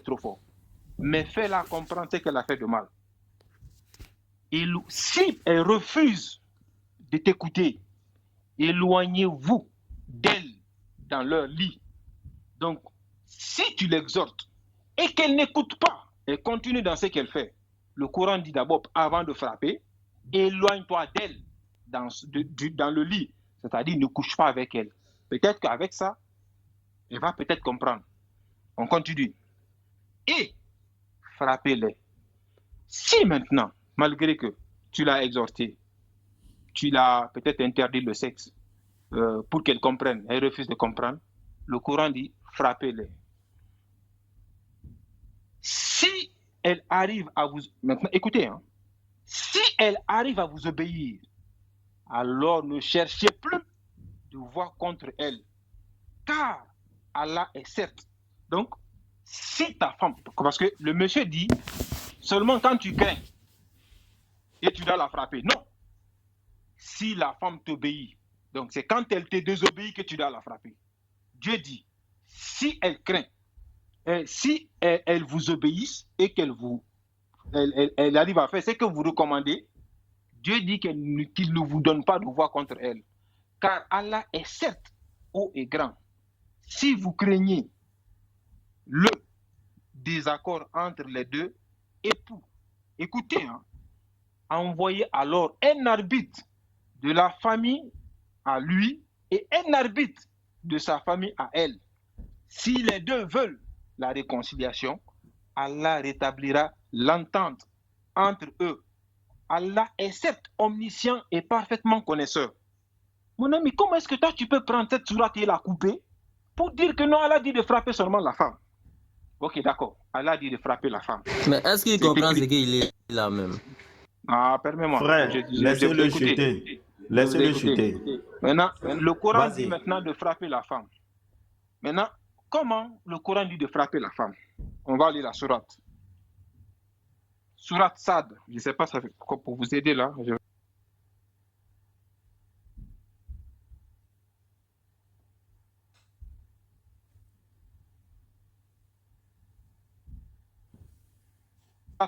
trop fort. Mais fais-la comprendre ce qu'elle a fait de mal. Et si elle refuse de t'écouter, éloignez-vous d'elle dans leur lit. Donc, si tu l'exhortes et qu'elle n'écoute pas, elle continue dans ce qu'elle fait, le Coran dit d'abord, avant de frapper, éloigne-toi d'elle dans le lit. C'est-à-dire, ne couche pas avec elle. Peut-être qu'avec ça, elle va peut-être comprendre. On continue. Et frappez-les. Si maintenant, malgré que tu l'as exhorté, tu l'as peut-être interdit le sexe pour qu'elle comprenne, elle refuse de comprendre, le Coran dit frappez-les. Si elle arrive à vous... Maintenant, écoutez, hein, si elle arrive à vous obéir, alors ne cherchez plus de voix contre elle, car Allah est certes. Donc, si ta femme... Parce que le monsieur dit, seulement quand tu crains et tu dois la frapper. Non. Si la femme t'obéit, donc c'est quand elle te désobéit que tu dois la frapper. Dieu dit, si elle craint, si elle vous obéisse et qu'elle elle arrive à faire ce que vous recommandez, Dieu dit qu'il ne vous donne pas de voix contre elle. Car Allah est certes haut et grand. Si vous craignez le désaccord entre les deux époux, écoutez, hein, envoyez alors un arbitre de la famille à lui et un arbitre de sa famille à elle. Si les deux veulent la réconciliation, Allah rétablira l'entente entre eux. Allah est certes omniscient et parfaitement connaisseur. Mon ami, comment est-ce que toi tu peux prendre cette sourate et la couper pour dire que non, Allah dit de frapper seulement la femme? Ok, d'accord. Allah dit de frapper la femme. Mais est-ce qu'il comprend ce qu'il est là même? Ah, permets-moi. Frère, laissez-le chuter. Laissez-le chuter. Maintenant, le Coran dit maintenant de frapper la femme. Maintenant, comment le Coran dit de frapper la femme? On va lire la sourate. Sourate Sad. Je ne sais pas pour vous aider là.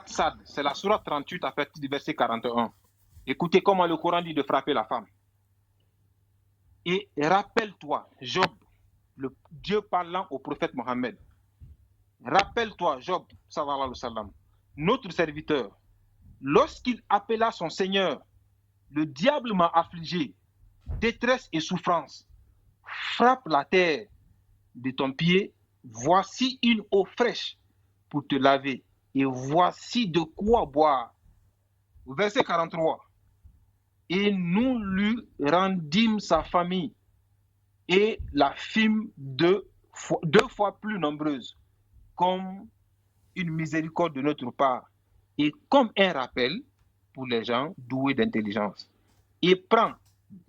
Sad, c'est la sourate 38 à partir du verset 41. Écoutez comment le Coran dit de frapper la femme. Et rappelle-toi, Job, le Dieu parlant au prophète Mohammed. Rappelle-toi, Job, sallallahu alayhi wa sallam, notre serviteur, lorsqu'il appela son Seigneur, le diable m'a affligé, détresse et souffrance. Frappe la terre de ton pied, voici une eau fraîche pour te laver, et voici de quoi boire. Verset 43. Et nous lui rendîmes sa famille, et la fîmes deux fois plus nombreuse, comme une miséricorde de notre part, et comme un rappel pour les gens doués d'intelligence. Et prends,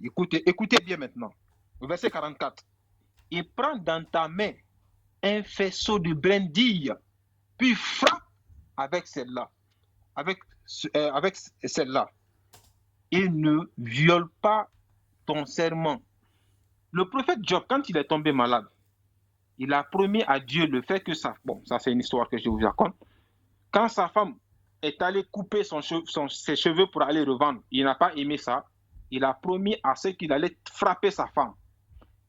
écoutez bien maintenant, verset 44, et prends dans ta main un faisceau de brindilles, puis frappe avec celle-là, avec celle-là, et ne viole pas ton serment. Le prophète Job, quand il est tombé malade, il a promis à Dieu le fait que ça c'est une histoire que je vous raconte. Quand sa femme est allée couper ses cheveux pour aller revendre, il n'a pas aimé ça. Il a promis à ceux qu'il allait frapper sa femme.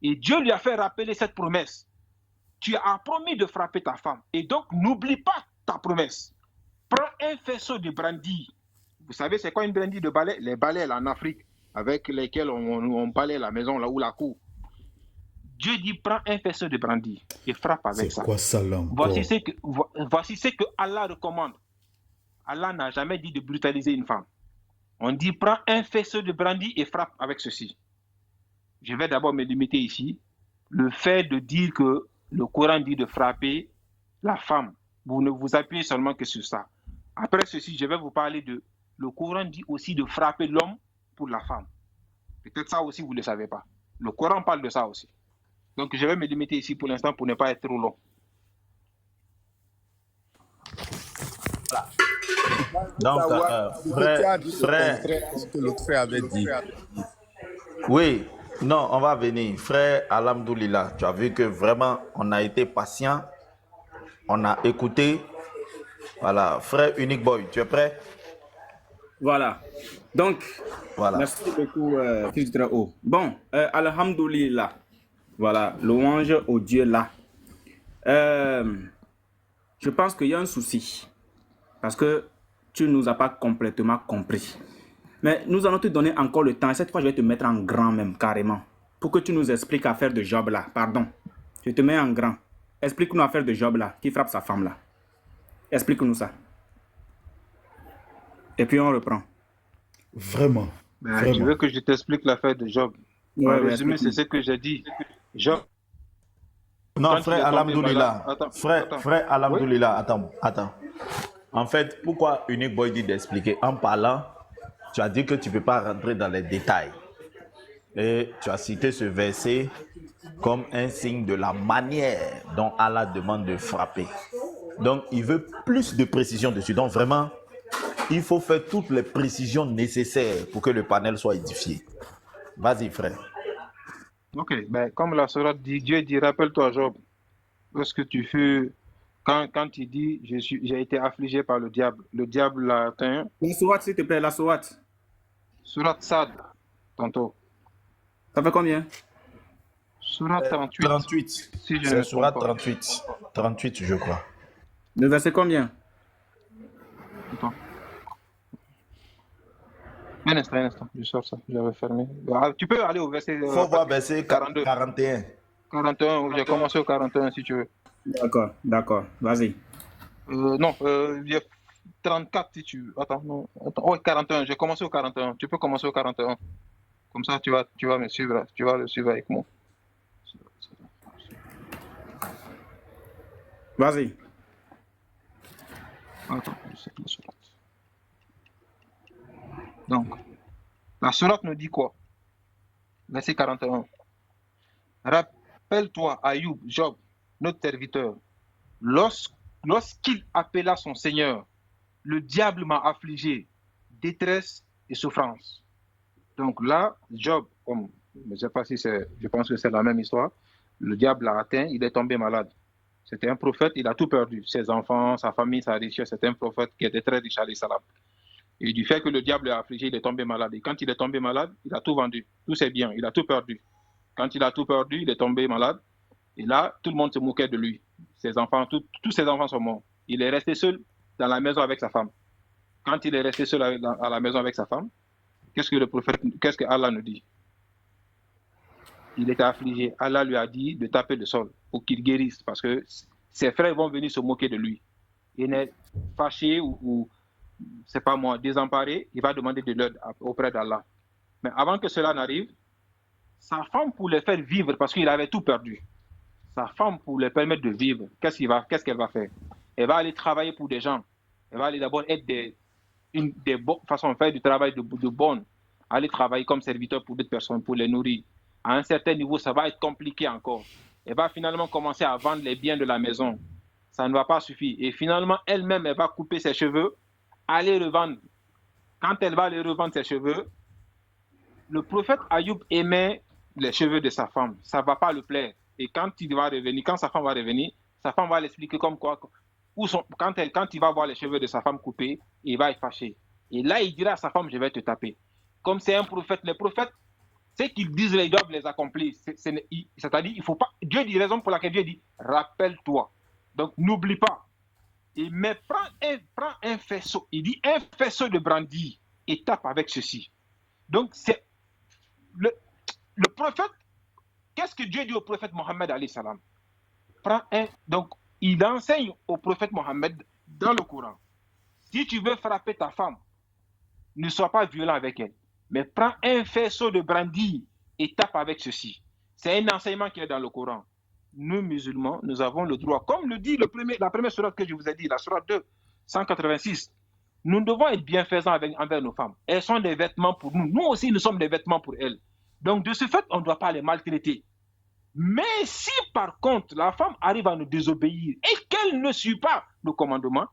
Et Dieu lui a fait rappeler cette promesse. Tu as promis de frapper ta femme. Et donc, n'oublie pas ta promesse. Prends un faisceau de brindilles. Vous savez, c'est quoi une brindille de balai? Les balais là, en Afrique, avec lesquels on balaye la maison là ou la cour. Dieu dit, prends un faisceau de brindilles et frappe avec ça. C'est quoi ça là? Voici ce que Allah recommande. Allah n'a jamais dit de brutaliser une femme. On dit, prends un faisceau de brindilles et frappe avec ceci. Je vais d'abord me limiter ici. Le fait de dire que le Coran dit de frapper la femme, vous ne vous appuyez seulement que sur ça. Après ceci, je vais vous parler de... Le Coran dit aussi de frapper l'homme pour la femme. Peut-être ça aussi, vous ne le savez pas. Le Coran parle de ça aussi. Donc, je vais me limiter ici pour l'instant pour ne pas être trop long. Donc, frère, ce que l'autre frère avait dit. oui, non, on va venir. Frère Alhamdoulilah, tu as vu que vraiment, on a été patient. On a écouté. Voilà, frère Unique Boy, tu es prêt? Voilà. Donc, Voilà. merci beaucoup, fils du très haut. Bon, Alhamdoulilah. Voilà, louange au Dieu là. Je pense qu'il y a un souci. Parce que tu ne nous as pas complètement compris. Mais nous allons te donner encore le temps. Et cette fois, je vais te mettre en grand même, carrément. Pour que tu nous expliques l'affaire de Job là. Pardon. Je te mets en grand. Explique-nous l'affaire de Job là, qui frappe sa femme là. Explique-nous ça. Et puis on reprend. Vraiment. Tu veux que je t'explique l'affaire de Job? En résumé, c'est ce que j'ai dit. Job. Non, frère Alhamdoulilah. Frère Alhamdoulilah, attends. En fait, pourquoi Unique Boy dit d'expliquer? En parlant, tu as dit que tu ne peux pas rentrer dans les détails. Et tu as cité ce verset comme un signe de la manière dont Allah demande de frapper. Donc, il veut plus de précision dessus. Donc, vraiment, il faut faire toutes les précisions nécessaires pour que le panel soit édifié. Vas-y, frère. Ok, comme la sourate dit, Dieu dit, rappelle-toi Job, lorsque tu fus, quand il dit, j'ai été affligé par le diable l'a atteint. La sourate, s'il te plaît, la sourate. Sourate Sad, tantôt. Ça fait combien? Sourate 38. 38. Si je c'est ne sourate trompe pas. 38. 38, je crois. Le verset combien? Attends. Un instant, je sors ça, j'avais fermé. Ah, tu peux aller au verset... Il faut voir verset 42. 41. 41, j'ai commencé au 41 si tu veux. D'accord, vas-y. Non, il y a 34 si tu veux. Attends. Oh, 41, j'ai commencé au 41. Tu peux commencer au 41. Comme ça, tu vas me suivre, tu vas le suivre avec moi. Vas-y. Attends, je sais la sourate. Donc, la sourate nous dit quoi? Verset 41. Rappelle-toi, Ayoub, Job, notre serviteur, lorsqu'il appela son Seigneur, le diable m'a affligé, détresse et souffrance. Donc là, Job, je ne sais pas si je pense que c'est la même histoire, le diable l'a atteint, il est tombé malade. C'était un prophète, il a tout perdu, ses enfants, sa famille, sa richesse. C'était un prophète qui était très riche, alayhi salam. Et du fait que le diable l'a affligé, il est tombé malade. Et quand il est tombé malade, il a tout vendu, tous ses biens, il a tout perdu. Quand il a tout perdu, il est tombé malade. Et là, tout le monde se moquait de lui. Ses enfants, tous ses enfants sont morts. Il est resté seul dans la maison avec sa femme. Quand il est resté seul à la maison avec sa femme, qu'est-ce que Allah nous dit? Il était affligé. Allah lui a dit de taper le sol pour qu'il guérisse, parce que ses frères vont venir se moquer de lui. Il est fâché ou c'est pas moi, désemparé, il va demander de l'aide auprès d'Allah. Mais avant que cela n'arrive, sa femme, pour le faire vivre, parce qu'il avait tout perdu, sa femme, pour le permettre de vivre, qu'est-ce qu'elle va faire? Elle va aller travailler pour des gens. Elle va aller d'abord être des bonnes façons de faire du travail de bonne, aller travailler comme serviteur pour d'autres personnes, pour les nourrir. À un certain niveau, ça va être compliqué encore. Elle va finalement commencer à vendre les biens de la maison. Ça ne va pas suffire. Et finalement, elle-même, elle va couper ses cheveux, aller revendre. Quand elle va aller revendre ses cheveux, le prophète Ayoub aimait les cheveux de sa femme. Ça ne va pas le plaire. Et quand sa femme va revenir, sa femme va l'expliquer comme quoi, quand il va voir les cheveux de sa femme coupés, il va être fâché. Et là, il dira à sa femme, je vais te taper. Comme c'est un prophète, les prophètes, ce qu'ils disent, ils doivent les accomplir. C'est-à-dire, il faut pas. Dieu dit, raison pour laquelle Dieu dit, rappelle-toi. Donc, n'oublie pas. Mais prends un faisceau. Il dit un faisceau de brindilles et tape avec ceci. Donc, c'est le prophète. Qu'est-ce que Dieu dit au prophète Mohammed alayhi salam? Donc, il enseigne au prophète Mohammed dans le Coran. Si tu veux frapper ta femme, ne sois pas violent avec elle. Mais prends un faisceau de brindilles et tape avec ceci. C'est un enseignement qui est dans le Coran. Nous, musulmans, nous avons le droit, comme le dit la première sourate que je vous ai dit, la sourate 2, 186, nous devons être bienfaisants envers nos femmes. Elles sont des vêtements pour nous. Nous aussi, nous sommes des vêtements pour elles. Donc, de ce fait, on ne doit pas les maltraiter. Mais si, par contre, la femme arrive à nous désobéir et qu'elle ne suit pas le commandement,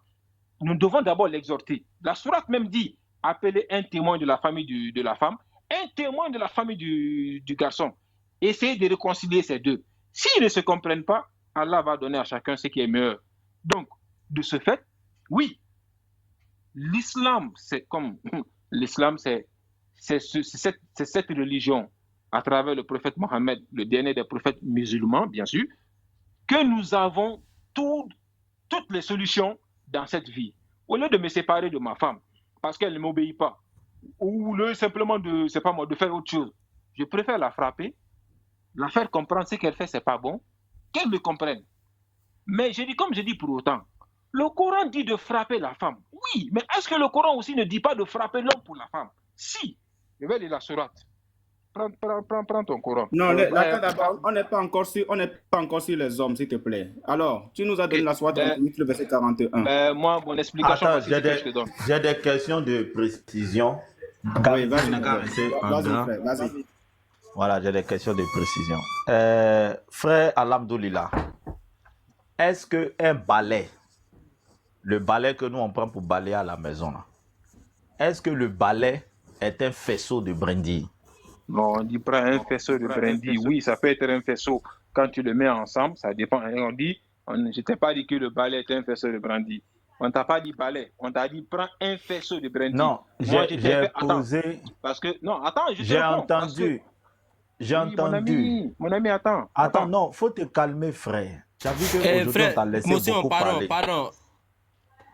nous devons d'abord l'exhorter. La sourate même dit, appeler un témoin de la famille de la femme, un témoin de la famille du garçon. Essayez de réconcilier ces deux. S'ils ne se comprennent pas, Allah va donner à chacun ce qui est meilleur. Donc, de ce fait, oui, l'islam, c'est comme l'islam, c'est cette religion à travers le prophète Mohammed, le dernier des prophètes musulmans, bien sûr, que nous avons toutes les solutions dans cette vie. Au lieu de me séparer de ma femme parce qu'elle ne m'obéit pas, ou simplement de faire autre chose, je préfère la frapper, la faire comprendre ce qu'elle fait, c'est pas bon, qu'elle me comprenne. Mais comme je dis pour autant, le Coran dit de frapper la femme. Oui, mais est-ce que le Coran aussi ne dit pas de frapper l'homme pour la femme? Si. Je vais lire la sourate. Prends ton Coran. Non, on n'est pas encore sur les hommes, s'il te plaît. Alors, tu nous as donné la sourate 38, le verset 41. Moi, mon explication, attends, c'est que je te donne. J'ai des questions de précision. Oui, vas-y. Voilà, j'ai des questions de précision. Frère Alhamdoulilah, est-ce qu'un balai, le balai que nous on prend pour balayer à la maison, là, est-ce que le balai est un faisceau de brindilles? Non, on dit prends un faisceau de brindilles. Oui, ça peut être un faisceau. Quand tu le mets ensemble, ça dépend. On dit, je t'ai pas dit que le balai est un faisceau de brindilles. On t'a pas dit balai. On t'a dit prends un faisceau de brindilles. Non, j'ai posé. Parce que non, attends, j'ai entendu. J'ai entendu. Mon ami, attends. Attends, non, faut te calmer, frère. Tu as vu que frère, on t'a laissé beaucoup parler. Pardon.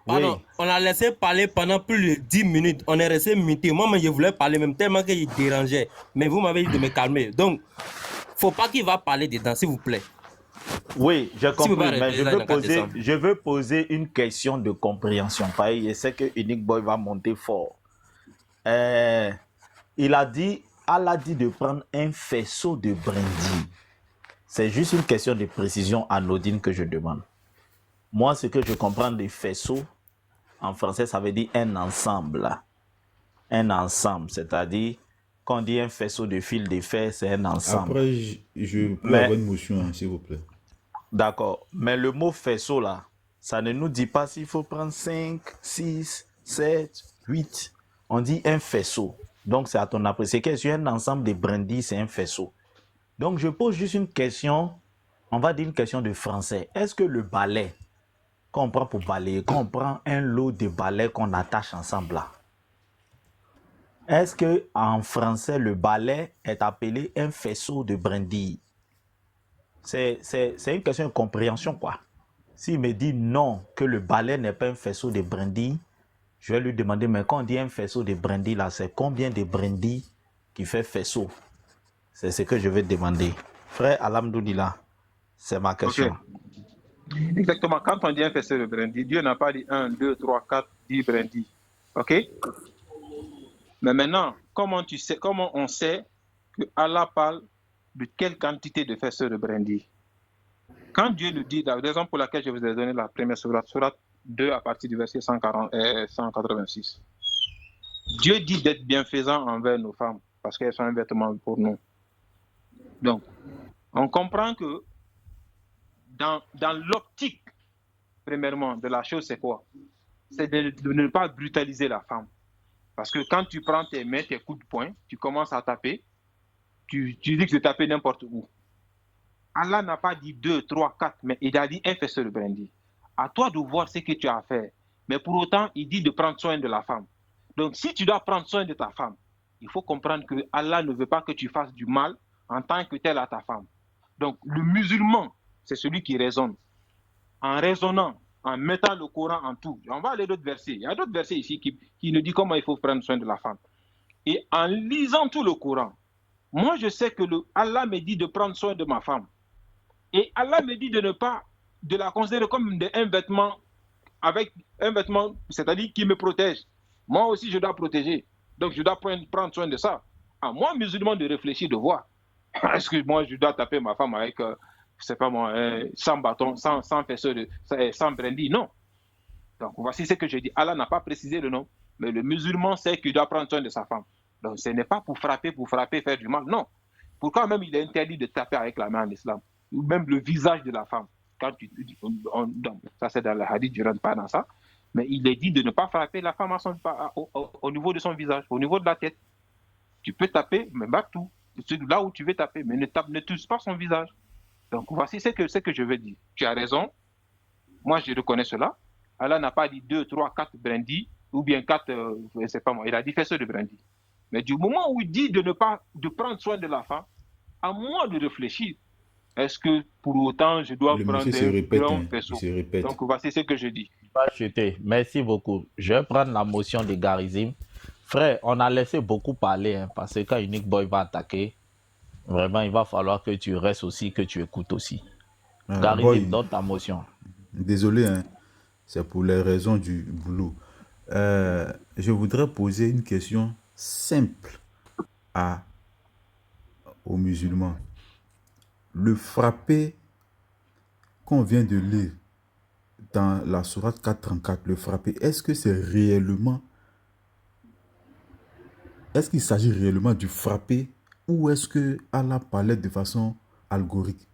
Oui. On a laissé parler pendant plus de 10 minutes. On est resté muté. Moi, je voulais parler même tellement qu'il dérangeait. Mais vous m'avez dit de me calmer. Donc, faut pas qu'il va parler dedans, s'il vous plaît. Oui, j'ai compris, mais je veux poser une question de compréhension. Je sais que Unique Boy va monter fort. Il a dit, Allah dit de prendre un faisceau de brindilles. C'est juste une question de précision anodine que je demande. Moi, ce que je comprends des faisceaux, en français, ça veut dire un ensemble. Un ensemble, c'est-à-dire, quand on dit un faisceau de fil de fer, c'est un ensemble. Après, je peux avoir une motion, s'il vous plaît. D'accord. Mais le mot faisceau, là, ça ne nous dit pas s'il faut prendre 5, 6, 7, 8. On dit un faisceau. Donc, c'est à ton appréciation. C'est un ensemble de brindilles, c'est un faisceau. Donc, je pose juste une question, on va dire une question de français. Est-ce que le balai, quand on prend pour balayer, quand on prend un lot de balais qu'on attache ensemble là, est-ce qu'en français, le balai est appelé un faisceau de brindilles? C'est une question de compréhension, quoi. S'il me dit non, que le balai n'est pas un faisceau de brindilles, je vais lui demander, mais quand on dit un faisceau de brindilles, là, c'est combien de brindilles qui fait faisceau? C'est ce que je vais demander. Frère Alhamdoulilah, c'est ma question. Okay. Exactement. Quand on dit un faisceau de brindilles, Dieu n'a pas dit 1, 2, 3, 4, 10 brindilles. OK? Mais maintenant, comment on sait que Allah parle de quelle quantité de faisceaux de brindilles? Quand Dieu nous dit, la raison pour laquelle je vous ai donné la première sourate 2 à partir du verset 186, Dieu dit d'être bienfaisant envers nos femmes parce qu'elles sont un vêtement pour nous. Donc, on comprend que dans l'optique, premièrement, de la chose, c'est quoi? C'est de ne pas brutaliser la femme. Parce que quand tu prends tes mains, tes coups de poing, tu commences à taper, tu dis que c'est taper n'importe où. Allah n'a pas dit 2, 3, 4, mais il a dit un faisceau de brindilles. À toi de voir ce que tu as à faire. Mais pour autant, il dit de prendre soin de la femme. Donc, si tu dois prendre soin de ta femme, il faut comprendre que Allah ne veut pas que tu fasses du mal en tant que tel à ta femme. Donc, le musulman, c'est celui qui raisonne. En raisonnant, en mettant le Coran en tout. On va aller d'autres versets. Il y a d'autres versets ici qui nous disent comment il faut prendre soin de la femme. Et en lisant tout le Coran, moi je sais que Allah me dit de prendre soin de ma femme. Et Allah me dit de la considérer comme un vêtement, c'est-à-dire qui me protège. Moi aussi je dois protéger. Donc je dois prendre soin de ça. À moi, musulman, de réfléchir, de voir. Est-ce que moi je dois taper ma femme avec... c'est pas moi, sans bâton, sans faisceau, sans brindille, non. Donc voici ce que je dis. Allah n'a pas précisé le nom, mais le musulman sait qu'il doit prendre soin de sa femme. Donc ce n'est pas pour frapper, faire du mal, non. Pourquoi même il est interdit de taper avec la main en islam, ou même le visage de la femme. Quand ça c'est dans le hadith, je ne rentre pas dans ça, mais il est dit de ne pas frapper la femme au niveau de son visage, au niveau de la tête. Tu peux taper, mais pas tout. Là où tu veux taper, mais ne touche pas son visage. Donc, voici ce que je veux dire. Tu as raison. Moi, je reconnais cela. Allah n'a pas dit 2, 3, 4 brindilles, ou bien 4, je ne sais pas moi. Il a dit faisceau de brindilles. Mais du moment où il dit de prendre soin de la femme, à moi de réfléchir. Est-ce que pour autant je dois prendre un grand faisceau? Donc voici ce que je dis. Merci beaucoup. Je vais prendre la motion de Garizim. Frère, on a laissé beaucoup parler, hein, parce que quand Unique Boy va attaquer, vraiment il va falloir que tu restes aussi, que tu écoutes aussi. Garizim, donne ta motion. Désolé, hein, c'est pour les raisons du boulot. Je voudrais poser une question simple aux musulmans. Le frapper qu'on vient de lire dans la sourate 434, le frapper, est-ce qu'il s'agit réellement du frapper, ou est-ce que Allah parlait de façon allégorique,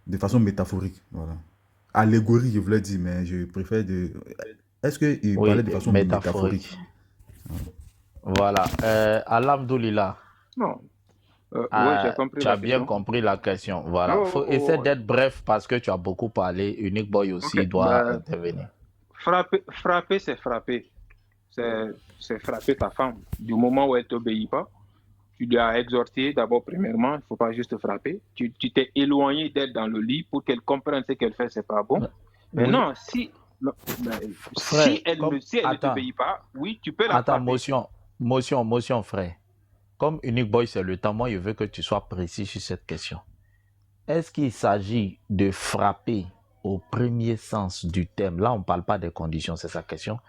de façon métaphorique, voilà. Allégorie, je voulais dire, mais je préfère de... Est-ce qu'il parlait de façon métaphorique? Voilà. Alhamdoulilah. Non. Oui, j'ai compris. Tu as bien compris la question. Voilà. Faut essayer d'être bref parce que tu as beaucoup parlé. Unique Boy aussi doit intervenir. Frapper, c'est frapper. C'est frapper ta femme. Du moment où elle ne t'obéit pas, tu dois exhorter d'abord, premièrement, il ne faut pas juste frapper. Tu t'es éloigné d'elle dans le lit pour qu'elle comprenne ce qu'elle fait, ce n'est pas bon. Mais non, si elle ne t'obéit pas, oui, tu peux la frapper. Motion, frère. Comme Unique Boy, c'est le temps, moi, je veux que tu sois précis sur cette question. Est-ce qu'il s'agit de frapper au premier sens du terme? Là, on ne parle pas des conditions, c'est sa question.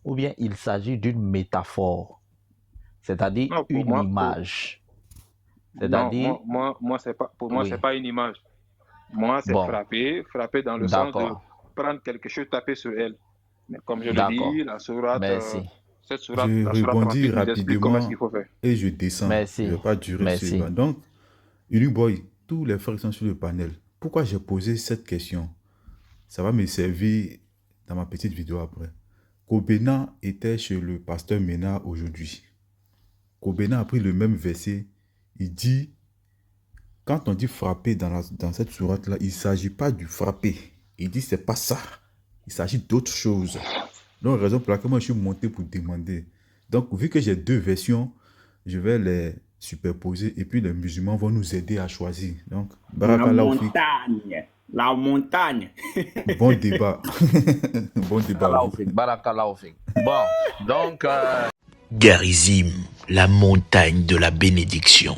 Ou bien il s'agit d'une métaphore, c'est-à-dire une image. C'est-à-dire... Moi, c'est pas, pour moi, c'est pas une image. Moi, c'est frapper dans le sens de prendre quelque chose, taper sur elle. Mais comme je le dis, la sourate... Cette sourate, je rebondis rapidement et je descends. Merci. Je ne vais pas durer sur le banc. Donc, Unique Boy, tous les frères qui sont sur le panel, pourquoi j'ai posé cette question? Ça va me servir dans ma petite vidéo après. Kobena était chez le pasteur Mena aujourd'hui. Kobena a pris le même verset. Il dit, quand on dit frapper dans cette sourate-là, il ne s'agit pas du frapper. Il dit, c'est pas ça. Il s'agit d'autre chose. Donc, raison pour laquelle moi, je suis monté pour demander. Donc, vu que j'ai deux versions, je vais les superposer et puis les musulmans vont nous aider à choisir. Donc, la montagne. Bon débat. Bon débat. Bon, donc... Garizim, la montagne de la bénédiction.